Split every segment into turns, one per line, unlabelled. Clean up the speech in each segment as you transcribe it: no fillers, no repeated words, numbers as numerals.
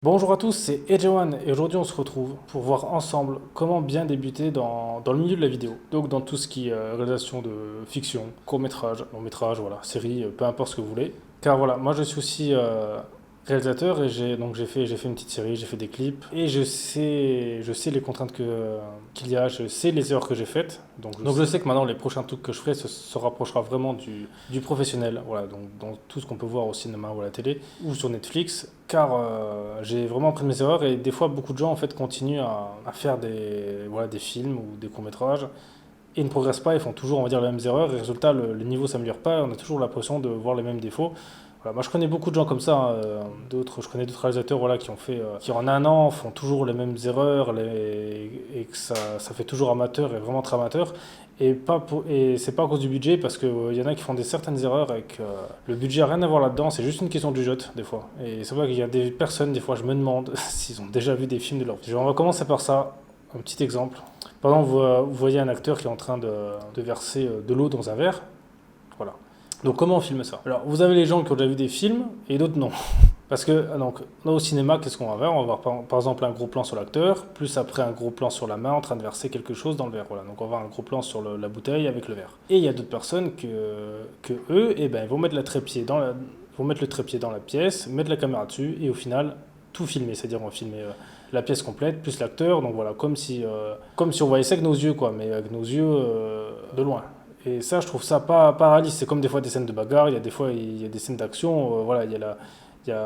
Bonjour à tous, c'est Ejewan et aujourd'hui on se retrouve pour voir ensemble comment bien débuter dans le milieu de la vidéo. Donc dans tout ce qui est réalisation de fiction, court-métrage, long-métrage, voilà, série, peu importe ce que vous voulez. Car voilà, moi je suis aussi réalisateur et j'ai fait une petite série, j'ai fait des clips et je sais les contraintes qu'il y a, je sais les erreurs que j'ai faites. Donc je sais que maintenant les prochains trucs que je ferai se rapprochera vraiment du professionnel, voilà, donc dans tout ce qu'on peut voir au cinéma ou à la télé ou sur Netflix. Car j'ai vraiment appris de mes erreurs et des fois beaucoup de gens en fait continuent à faire des films ou des courts-métrages et ne progressent pas, ils font toujours on va dire les mêmes erreurs et résultat le niveau s'améliore pas, on a toujours l'impression de voir les mêmes défauts. Voilà, moi je connais beaucoup de gens comme ça, hein, je connais d'autres réalisateurs voilà, qui en un an font toujours les mêmes erreurs et que ça fait toujours amateur et vraiment très amateur. Et c'est pas à cause du budget parce qu'il y en a qui font certaines erreurs et que le budget n'a rien à voir là-dedans, c'est juste une question du jeu des fois. Et c'est vrai qu'il y a des personnes, des fois je me demande s'ils ont déjà vu des films de leur vie. On va commencer par ça, un petit exemple. Par exemple, vous voyez un acteur qui est en train de verser de l'eau dans un verre. Voilà. Donc comment on filme ça? Alors vous avez les gens qui ont déjà vu des films et d'autres non. Parce que donc, là, au cinéma, qu'est-ce qu'on va voir? On va voir par exemple un gros plan sur l'acteur, plus après un gros plan sur la main en train de verser quelque chose dans le verre. Voilà. Donc on va voir un gros plan sur la bouteille avec le verre. Et il y a d'autres personnes que eux, eh ben, ils vont mettre vont mettre le trépied dans la pièce, mettre la caméra dessus et au final tout filmer. C'est-à-dire on va filmer la pièce complète plus l'acteur. Donc voilà, comme si on voyait ça avec nos yeux, quoi, mais avec nos yeux de loin. Et ça, je trouve ça pas réaliste. C'est comme des fois des scènes de bagarre, il y a des fois il y a des scènes d'action, voilà,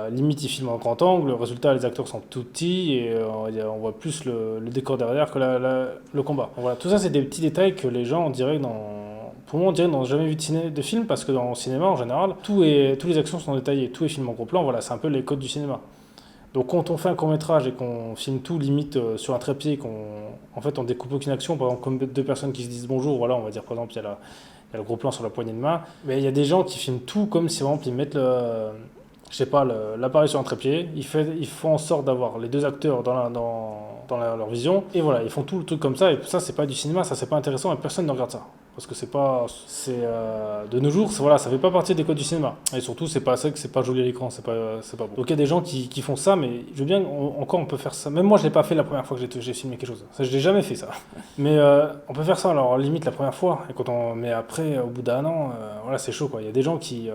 limite ils filment en grand angle, le résultat les acteurs sont tout petits et on voit plus le décor derrière que le combat. Donc voilà, tout ça c'est des petits détails que les gens on dirait pour moi on dirait n'ont jamais vu de film parce que dans le cinéma en général, tous les actions sont détaillées, tout est filmé en gros plan, voilà, c'est un peu les codes du cinéma. Donc quand on fait un court métrage et qu'on filme tout limite sur un trépied, en fait on découpe aucune action, par exemple comme deux personnes qui se disent bonjour, voilà, on va dire par exemple il y a le gros plan sur la poignée de main, mais il y a des gens qui filment tout comme si par exemple ils mettent je sais pas, l'appareil sur un trépied, ils font en sorte d'avoir les deux acteurs leur vision, et voilà, ils font tout le truc comme ça, et ça c'est pas du cinéma, ça c'est pas intéressant, et personne ne regarde ça. Parce que de nos jours, voilà, ça fait pas partie des codes du cinéma. Et surtout, c'est pas ça que c'est pas joli à l'écran, c'est pas beau. Donc il y a des gens qui font ça, mais je veux bien, encore on peut faire ça. Même moi, je l'ai pas fait la première fois que j'ai filmé quelque chose. Ça, je l'ai jamais fait ça. Mais on peut faire ça, alors limite la première fois. Mais après, au bout d'un an, voilà, c'est chaud quoi. Il y a des gens qui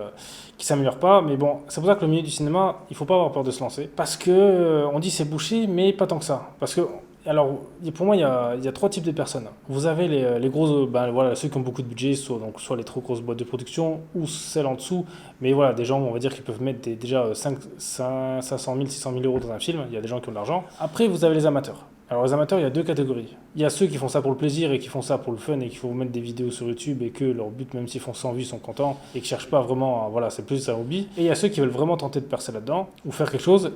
s'améliorent pas, mais bon, c'est pour ça que le milieu du cinéma, il faut pas avoir peur de se lancer. Parce que on dit c'est bouché, mais pas tant que ça. Parce que alors, pour moi, il y a trois types de personnes. Vous avez les gros, ben, voilà, ceux qui ont beaucoup de budget, soit les trop grosses boîtes de production, ou celles en dessous. Mais voilà, des gens, on va dire, qui peuvent mettre déjà 500 000, 600 000 euros dans un film. Il y a des gens qui ont de l'argent. Après, vous avez les amateurs. Alors, les amateurs, il y a deux catégories. Il y a ceux qui font ça pour le plaisir et qui font ça pour le fun et qui font mettre des vidéos sur YouTube et que leur but, même s'ils font 100 vues, ils sont contents et qui cherchent pas vraiment, voilà, c'est plus un hobby. Et il y a ceux qui veulent vraiment tenter de percer là-dedans ou faire quelque chose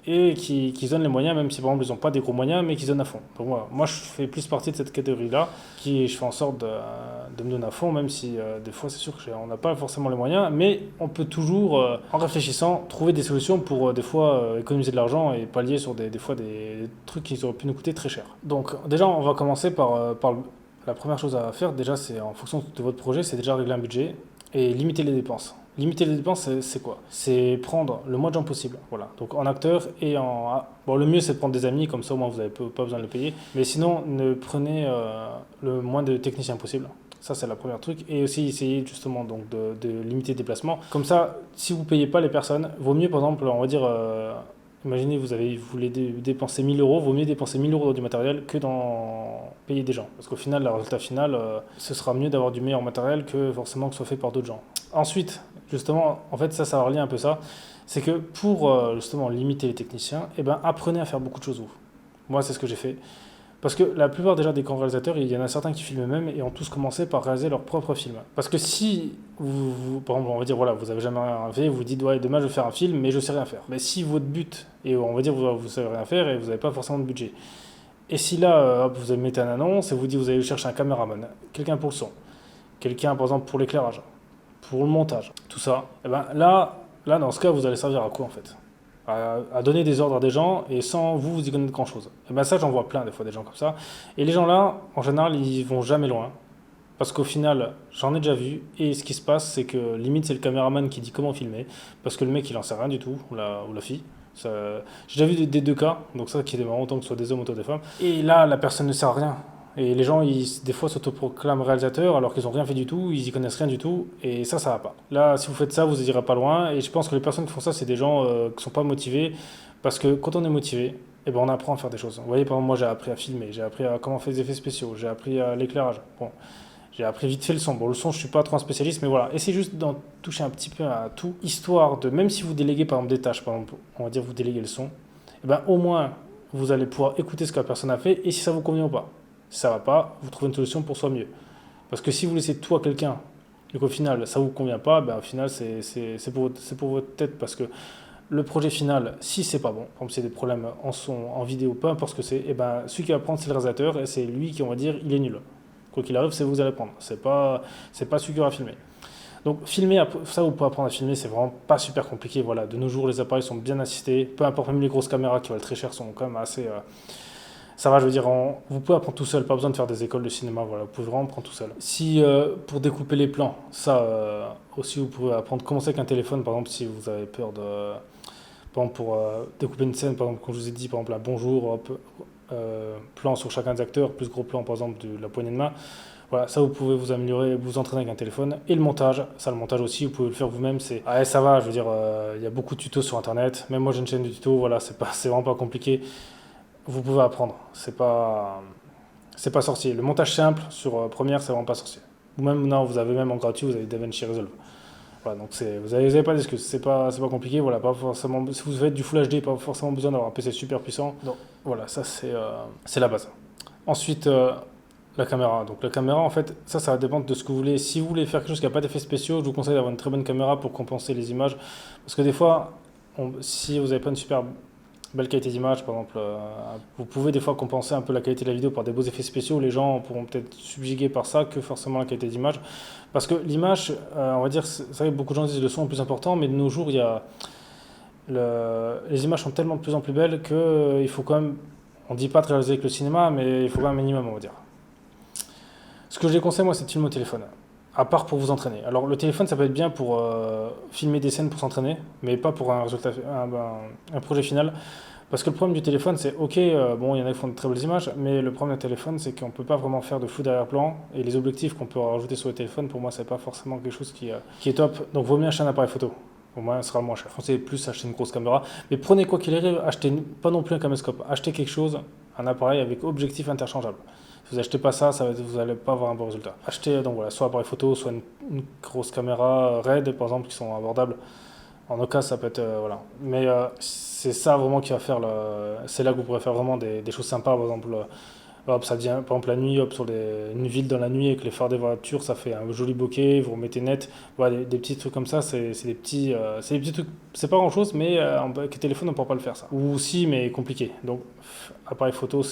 et qui se donnent les moyens, même si par exemple ils n'ont pas des gros moyens, mais qui se donnent à fond. Donc moi je fais plus partie de cette catégorie-là, je fais en sorte de me donner à fond, même si des fois c'est sûr qu'on n'a pas forcément les moyens, mais on peut toujours, en réfléchissant, trouver des solutions pour des fois économiser de l'argent et pallier sur des fois des trucs qui auraient pu nous coûter très cher. Donc déjà on va commencer par la première chose à faire, déjà c'est en fonction de votre projet, c'est déjà régler un budget et limiter les dépenses. Limiter les dépenses, c'est quoi? C'est prendre le moins de gens possible. Voilà. Donc en acteur et en. Bon, le mieux c'est de prendre des amis, comme ça au moins vous n'avez pas besoin de le payer. Mais sinon, ne prenez le moins de techniciens possible. Ça, c'est la première truc. Et aussi, essayer justement donc, de limiter les déplacements. Comme ça, si vous ne payez pas les personnes, vaut mieux par exemple, on va dire. Imaginez, vous voulez dépenser 1000 euros, vaut mieux dépenser 1000 euros dans du matériel que dans payer des gens. Parce qu'au final, le résultat final, ce sera mieux d'avoir du meilleur matériel que forcément que ce soit fait par d'autres gens. Ensuite, justement, en fait, ça va relier un peu ça. C'est que pour justement limiter les techniciens, eh ben, apprenez à faire beaucoup de choses vous. Moi, c'est ce que j'ai fait. Parce que la plupart déjà des grands réalisateurs, il y en a certains qui filment eux-mêmes et ont tous commencé par réaliser leur propre film. Parce que si par exemple, on va dire, voilà, vous avez jamais rien fait, vous dites, ouais, demain je vais faire un film, mais je sais rien faire. Mais si votre but, et on va dire, vous savez rien faire et vous n'avez pas forcément de budget. Et si là, hop, vous mettez une annonce et vous dites, vous allez chercher un caméraman, quelqu'un pour le son, quelqu'un par exemple pour l'éclairage, pour le montage, tout ça, et ben dans ce cas, vous allez servir à quoi en fait? À donner des ordres à des gens et sans vous y connaître grand chose. Et ben ça, j'en vois plein des fois des gens comme ça. Et les gens là, en général, ils vont jamais loin. Parce qu'au final, j'en ai déjà vu, et ce qui se passe, c'est que limite c'est le caméraman qui dit comment filmer, parce que le mec il en sait rien du tout, ou la fille, J'ai déjà vu des deux cas, donc ça qui est marrant, autant que ce soit des hommes, autant des femmes. Et là, la personne ne sert à rien. Et les gens, des fois, s'autoproclament réalisateurs alors qu'ils n'ont rien fait du tout, ils y connaissent rien du tout, et ça va pas. Là, si vous faites ça, vous irez pas loin, et je pense que les personnes qui font ça, c'est des gens qui sont pas motivés, parce que quand on est motivé, eh ben, on apprend à faire des choses. Vous voyez, par exemple, moi, j'ai appris à filmer, j'ai appris à comment faire des effets spéciaux, j'ai appris à l'éclairage. Bon, j'ai appris vite fait le son. Bon, le son, je suis pas trop un spécialiste, mais voilà. Essayez juste d'en toucher un petit peu à tout, histoire de, même si vous déléguez par exemple des tâches, par exemple, on va dire vous déléguez le son, eh ben, au moins, vous allez pouvoir écouter ce que la personne a fait, et si ça vous convient ou pas. Si ça va pas, vous trouvez une solution pour soit mieux. Parce que si vous laissez tout à quelqu'un et qu'au final ça vous convient pas, ben au final c'est pour votre tête. Parce que le projet final, si c'est pas bon, par exemple s'il y a des problèmes en son, en vidéo, peu importe ce que c'est, et ben celui qui va prendre c'est le réalisateur et c'est lui qui on va dire il est nul. Quoi qu'il arrive, c'est vous allez prendre. C'est pas celui qui aura filmé. Donc filmer, ça vous pouvez apprendre à filmer, c'est vraiment pas super compliqué. Voilà, de nos jours les appareils sont bien assistés, peu importe même les grosses caméras qui valent très cher sont quand même assez ça va, je veux dire, vous pouvez apprendre tout seul, pas besoin de faire des écoles de cinéma, voilà, vous pouvez vraiment apprendre tout seul. Si pour découper les plans, ça aussi vous pouvez apprendre, commencer avec un téléphone, par exemple, si vous avez peur de. Par exemple, pour découper une scène, par exemple, comme je vous ai dit, par exemple, un bonjour, hop, plan sur chacun des acteurs, plus gros plan, par exemple, de la poignée de main. Voilà, ça vous pouvez vous améliorer, vous entraîner avec un téléphone. Et le montage, ça, le montage aussi, vous pouvez le faire vous-même. Ça va, je veux dire, il y a beaucoup de tutos sur internet. Même moi, j'ai une chaîne de tutos, voilà, c'est vraiment pas compliqué. Vous pouvez apprendre, c'est pas sorcier. Le montage simple sur Premiere, c'est vraiment pas sorcier. Ou même, non, vous avez même en gratuit, vous avez DaVinci Resolve. Voilà, donc vous avez pas d'excuses, c'est pas compliqué, voilà, pas forcément, si vous faites du Full HD, pas forcément besoin d'avoir un PC super puissant. Donc voilà, ça c'est la base. Ensuite, la caméra. Donc la caméra, en fait, ça va dépendre de ce que vous voulez. Si vous voulez faire quelque chose qui n'a pas d'effet spéciaux, je vous conseille d'avoir une très bonne caméra pour compenser les images. Parce que des fois, si vous n'avez pas une super belle qualité d'image, par exemple, vous pouvez des fois compenser un peu la qualité de la vidéo par des beaux effets spéciaux. Les gens pourront peut-être subjuguer par ça que forcément la qualité d'image. Parce que l'image, on va dire, c'est vrai que beaucoup de gens disent le son est plus important, mais de nos jours, les images sont tellement de plus en plus belles qu'il faut quand même, on ne dit pas de réaliser avec le cinéma, mais il faut quand même un minimum, on va dire. Ce que je déconseille, moi, c'est de filmer au téléphone. À part pour vous entraîner. Alors le téléphone, ça peut être bien pour filmer des scènes pour s'entraîner, mais pas pour un résultat, un projet final. Parce que le problème du téléphone, c'est ok, bon, il y en a qui font de très belles images, mais le problème du téléphone, c'est qu'on ne peut pas vraiment faire de flou d'arrière-plan. Et les objectifs qu'on peut rajouter sur le téléphone, pour moi, c'est pas forcément quelque chose qui est top. Donc vaut mieux acheter un appareil photo. Au moins, ce sera moins cher. Conseillez plus acheter une grosse caméra. Mais prenez quoi qu'il arrive, achetez pas non plus un caméscope. Achetez quelque chose, un appareil avec objectif interchangeable. Si vous n'achetez pas ça, vous n'allez pas avoir un bon résultat. Achetez donc voilà, soit appareil photo, soit une grosse caméra RED par exemple qui sont abordables. En aucun cas, ça peut être voilà. Mais c'est ça vraiment qui va faire c'est là que vous pourrez faire vraiment des choses sympas. Par exemple, hop, ça devient par exemple la nuit, hop, sur une ville dans la nuit avec les phares des voitures, ça fait un joli bokeh. Vous remettez net. Voilà, des petits trucs comme ça, c'est des petits trucs. C'est pas grand chose, mais avec le téléphone on ne pourra pas le faire ça. Ou si, mais compliqué. Donc appareil photo,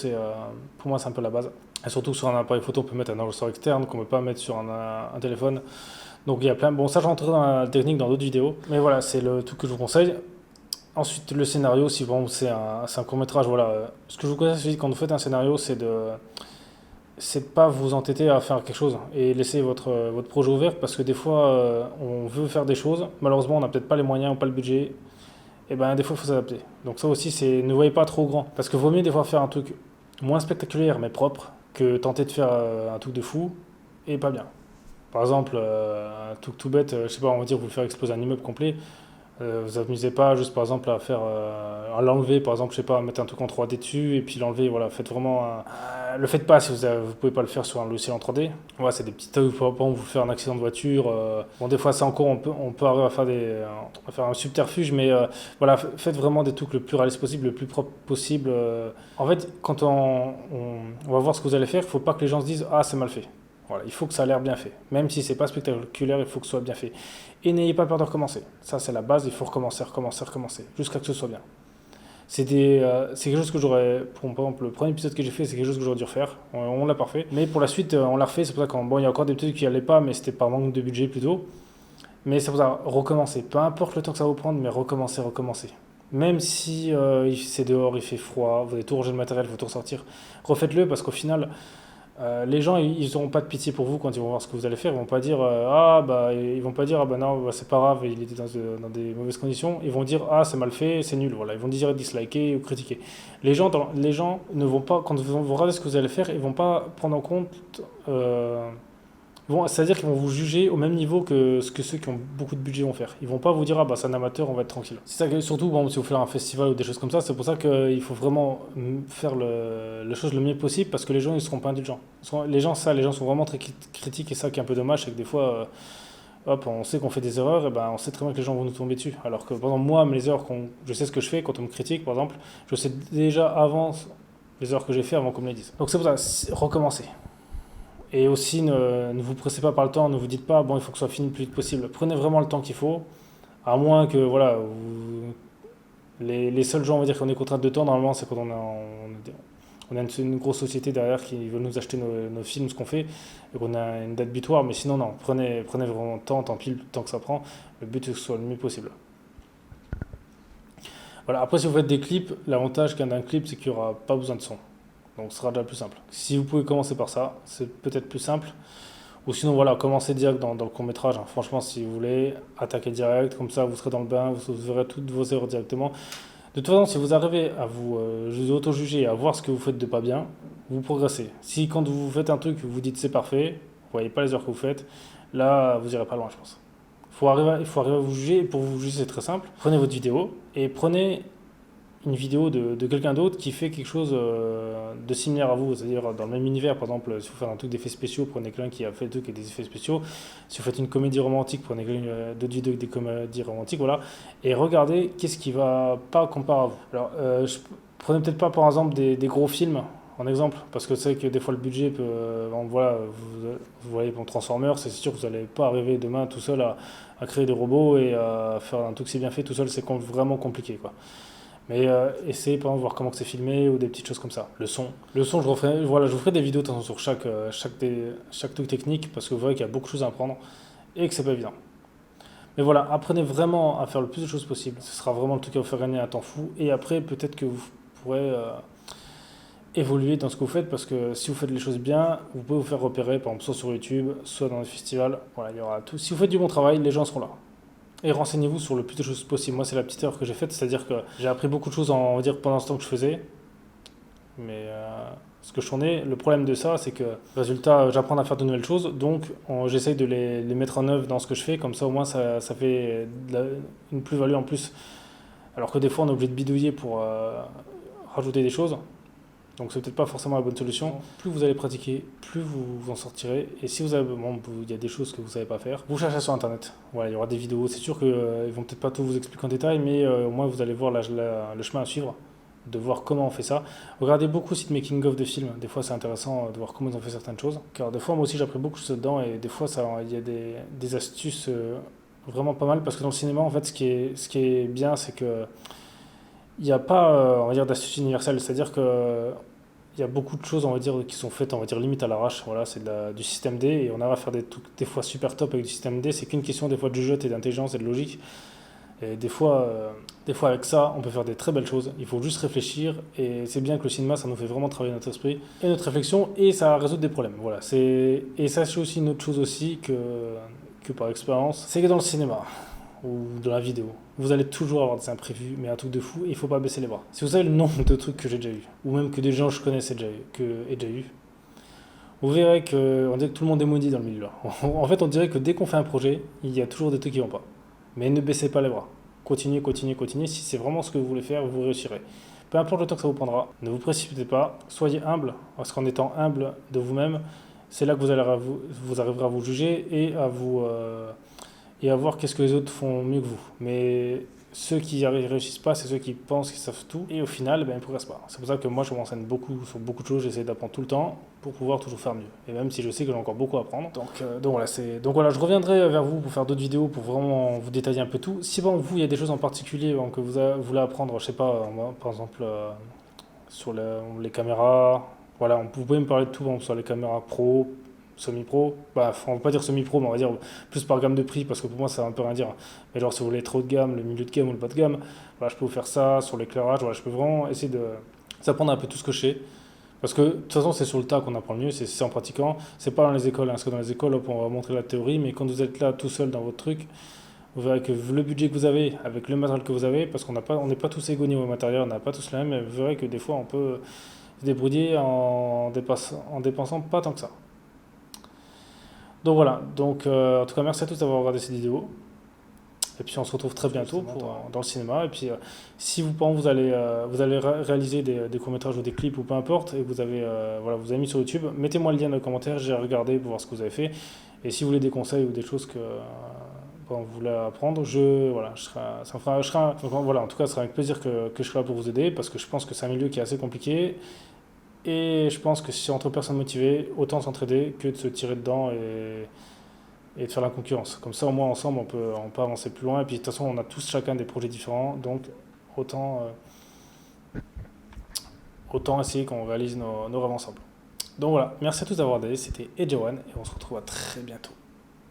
pour moi c'est un peu la base. Et surtout sur un appareil photo, on peut mettre un enregistreur externe qu'on ne peut pas mettre sur un téléphone. Donc il y a plein. Bon, ça, je rentrerai dans la technique dans d'autres vidéos. Mais voilà, c'est le truc que je vous conseille. Ensuite, le scénario, si vraiment c'est un court-métrage, voilà. Ce que je vous conseille quand vous faites un scénario, c'est de pas vous entêter à faire quelque chose et laisser votre projet ouvert parce que des fois, on veut faire des choses. Malheureusement, on n'a peut-être pas les moyens ou pas le budget. Et ben des fois, il faut s'adapter. Donc ça aussi, ne voyez pas trop grand. Parce que vaut mieux des fois faire un truc moins spectaculaire mais propre que tenter de faire un truc de fou et pas bien. Par exemple, un truc tout bête, je sais pas, on va dire vous faire exploser un immeuble complet. Vous amusez pas juste par exemple à l'enlever, par exemple, je sais pas, mettre un truc en 3D dessus et puis l'enlever, voilà, faites vraiment le faites pas si vous pouvez pas le faire sur un logiciel en 3D. Voilà, c'est des petits trucs pour vous faire un accident de voiture. Bon, des fois ça encore on peut arriver à faire un subterfuge, mais voilà, faites vraiment des trucs le plus réaliste possible, le plus propre possible. En fait, quand on va voir ce que vous allez faire, il faut pas que les gens se disent ah c'est mal fait. Voilà, il faut que ça a l'air bien fait. Même si c'est pas spectaculaire, il faut que ce soit bien fait. Et n'ayez pas peur de recommencer. Ça, c'est la base, il faut recommencer, jusqu'à que ce soit bien. C'est quelque chose que par exemple, le premier épisode que j'ai fait, c'est quelque chose que j'aurais dû refaire. On l'a pas refait. Mais pour la suite, on l'a refait. C'est pour ça qu'il y a encore des trucs qui allaient pas, mais c'était par manque de budget plutôt. Mais c'est pour ça, recommencer. Peu importe le temps que ça va vous prendre, mais recommencer. Même si c'est dehors, il fait froid, vous avez tout rangé le matériel, il faut tout ressortir. Refaites-le parce qu'au final, Les gens, ils n'auront pas de pitié pour vous quand ils vont voir ce que vous allez faire. Ils vont pas dire ah bah ils vont pas dire ah bah non bah, c'est pas grave, il était dans des mauvaises conditions. Ils vont dire ah c'est mal fait, c'est nul. Voilà, ils vont dire disliker ou critiquer. Les gens ne vont pas quand ils vont regarder ce que vous allez faire, ils vont pas prendre en compte. C'est-à-dire qu'ils vont vous juger au même niveau que ce que ceux qui ont beaucoup de budget vont faire. Ils vont pas vous dire ah bah c'est un amateur, on va être tranquille. C'est ça que, surtout bon, si vous faites un festival ou des choses comme ça, c'est pour ça qu'il faut vraiment faire la chose le mieux possible parce que les gens ils seront pas indulgents. Les gens sont vraiment très critiques et ça qui est un peu dommage, c'est que des fois hop, on sait qu'on fait des erreurs et ben on sait très bien que les gens vont nous tomber dessus. Alors que par exemple moi mes erreurs je sais ce que je fais quand on me critique par exemple, je sais déjà avant les erreurs que j'ai fait avant qu'on me les dise. Donc c'est pour ça recommencer. Et aussi, ne vous pressez pas par le temps, ne vous dites pas, bon, il faut que ce soit fini le plus vite possible. Prenez vraiment le temps qu'il faut, à moins que, voilà, les seuls gens, on va dire, qu'on est contraints de temps, normalement, c'est quand on a une grosse société derrière qui veut nous acheter nos films, ce qu'on fait, et qu'on a une date butoir, mais sinon, non, prenez vraiment le temps, tant pis le temps que ça prend, le but c'est que ce soit le mieux possible. Voilà, après, si vous faites des clips, l'avantage d'un clip, c'est qu'il n'y aura pas besoin de son. Donc ce sera déjà plus simple. Si vous pouvez commencer par ça, c'est peut-être plus simple. Ou sinon, voilà, commencez direct dans le court-métrage. Hein. Franchement, si vous voulez, attaquer direct, comme ça vous serez dans le bain, vous verrez toutes vos erreurs directement. De toute façon, si vous arrivez à vous auto-juger, à voir ce que vous faites de pas bien, vous progressez. Si quand vous faites un truc, vous dites c'est parfait, vous voyez pas les erreurs que vous faites, là, vous irez pas loin, je pense. Il faut arriver à vous juger. Et pour vous juger, c'est très simple. Prenez votre vidéo et prenez une vidéo de quelqu'un d'autre qui fait quelque chose de similaire à vous, c'est-à-dire dans le même univers. Par exemple, si vous faites un truc d'effets spéciaux, prenez quelqu'un qui a fait le truc et des effets spéciaux. Si vous faites une comédie romantique, prenez d'autres vidéos avec des comédies romantiques, voilà, et regardez qu'est-ce qui va pas comparer à vous. Alors, prenez peut-être pas par exemple des gros films en exemple, parce que c'est vrai que des fois le budget peut, voilà, vous voyez pour Transformers, c'est sûr que vous n'allez pas arriver demain tout seul à créer des robots et à faire un truc si bien fait tout seul, c'est vraiment compliqué, quoi. Mais essayez par exemple de voir comment c'est filmé ou des petites choses comme ça. Le son, je vous ferai des vidéos de toute façon, sur chaque truc technique parce que vous voyez qu'il y a beaucoup de choses à apprendre et que c'est pas évident. Mais voilà, apprenez vraiment à faire le plus de choses possible. Ce sera vraiment le truc qui va vous faire gagner un temps fou. Et après, peut-être que vous pourrez évoluer dans ce que vous faites parce que si vous faites les choses bien, vous pouvez vous faire repérer, par exemple, soit sur YouTube, soit dans les festivals. Voilà, il y aura tout. Si vous faites du bon travail, les gens seront là. Et renseignez-vous sur le plus de choses possible. Moi, c'est la petite erreur que j'ai faite, c'est-à-dire que j'ai appris beaucoup de choses on va dire, pendant ce temps que je faisais. Mais ce que je tournais, le problème de ça, c'est que, résultat, j'apprends à faire de nouvelles choses, donc j'essaye de les mettre en œuvre dans ce que je fais, comme ça au moins ça fait une plus-value en plus. Alors que des fois, on est obligé de bidouiller pour rajouter des choses. Donc c'est peut-être pas forcément la bonne solution. Plus vous allez pratiquer, plus vous en sortirez. Et si vous avez, bon, il y a des choses que vous savez pas faire, vous cherchez sur internet. Voilà, il y aura des vidéos. C'est sûr qu'ils vont peut-être pas tout vous expliquer en détail, mais au moins vous allez voir le chemin à suivre, de voir comment on fait ça. Regardez beaucoup aussi de making of de films. Des fois c'est intéressant de voir comment ils ont fait certaines choses. Car des fois moi aussi j'ai appris beaucoup de choses dedans et des fois il y a des astuces vraiment pas mal parce que dans le cinéma en fait ce qui est bien c'est que il n'y a pas on va dire d'astuces universelles. C'est-à-dire que il y a beaucoup de choses, on va dire, qui sont faites, on va dire, limite à l'arrache. Voilà, c'est du système D et on arrive à faire des trucs des fois super top avec du système D. C'est qu'une question des fois de jugeote et d'intelligence et de logique. Et des fois avec ça, on peut faire des très belles choses. Il faut juste réfléchir et c'est bien que le cinéma, ça nous fait vraiment travailler notre esprit et notre réflexion et ça résout des problèmes. Voilà, et sachez aussi une autre chose aussi que par expérience, c'est que dans le cinéma ou dans la vidéo, vous allez toujours avoir des imprévus, mais un truc de fou, et il faut pas baisser les bras. Si vous savez le nombre de trucs que j'ai déjà eu, ou même que des gens que je connaissais déjà eu, vous verrez on dirait que tout le monde est maudit dans le milieu là. En fait, on dirait que dès qu'on fait un projet, il y a toujours des trucs qui vont pas. Mais ne baissez pas les bras. Continuez, continuez, continuez. Si c'est vraiment ce que vous voulez faire, vous réussirez. Peu importe le temps que ça vous prendra, ne vous précipitez pas, soyez humble, parce qu'en étant humble de vous-même, c'est là que vous arriverez à vous juger et à voir qu'est-ce que les autres font mieux que vous. Mais ceux qui n'y réussissent pas, c'est ceux qui pensent qu'ils savent tout, et au final, ils ne progressent pas. C'est pour ça que moi, je m'enseigne beaucoup sur beaucoup de choses, j'essaie d'apprendre tout le temps pour pouvoir toujours faire mieux. Et même si je sais que j'ai encore beaucoup à apprendre. Donc voilà, je reviendrai vers vous pour faire d'autres vidéos, pour vraiment vous détailler un peu tout. Si bon, vous, il y a des choses en particulier que vous voulez apprendre, je sais pas, moi, par exemple, sur les caméras, voilà, vous pouvez me parler de tout, sur les caméras pro, semi-pro, bah, on va pas dire semi-pro, mais on va dire plus par gamme de prix, parce que pour moi ça va un peu rien dire. Mais genre si vous voulez trop de gamme, le milieu de gamme ou le bas de gamme, voilà, je peux vous faire ça sur l'éclairage, voilà, je peux vraiment essayer d'apprendre un peu tout ce que je sais Parce que de toute façon, c'est sur le tas qu'on apprend le mieux, c'est en pratiquant. C'est pas dans les écoles, hein, parce que dans les écoles, hop, on va montrer la théorie, mais quand vous êtes là tout seul dans votre truc, vous verrez que le budget que vous avez, avec le matériel que vous avez, parce on n'est pas tous égaux niveau matériel, on n'a pas tous le même, mais vous verrez que des fois, on peut se débrouiller en dépensant pas tant que ça. Donc voilà, donc en tout cas, merci à tous d'avoir regardé cette vidéo. Et puis on se retrouve très bientôt dans le cinéma. Et puis si vous, par exemple, vous allez réaliser des courts-métrages ou des clips ou peu importe, et que voilà, vous avez mis sur YouTube, mettez-moi le lien dans les commentaires, j'ai regardé pour voir ce que vous avez fait. Et si vous voulez des conseils ou des choses que vous voulez apprendre, voilà, voilà, en tout cas, ce sera avec plaisir que je serai là pour vous aider, parce que je pense que c'est un milieu qui est assez compliqué. Et je pense que si entre personnes motivées, autant s'entraider que de se tirer dedans et de faire la concurrence. Comme ça, au moins, ensemble, on peut avancer plus loin. Et puis, de toute façon, on a tous chacun des projets différents. Donc, autant essayer qu'on réalise nos rêves ensemble. Donc voilà, merci à tous d'avoir regardé. C'était Edgewan et on se retrouve à très bientôt.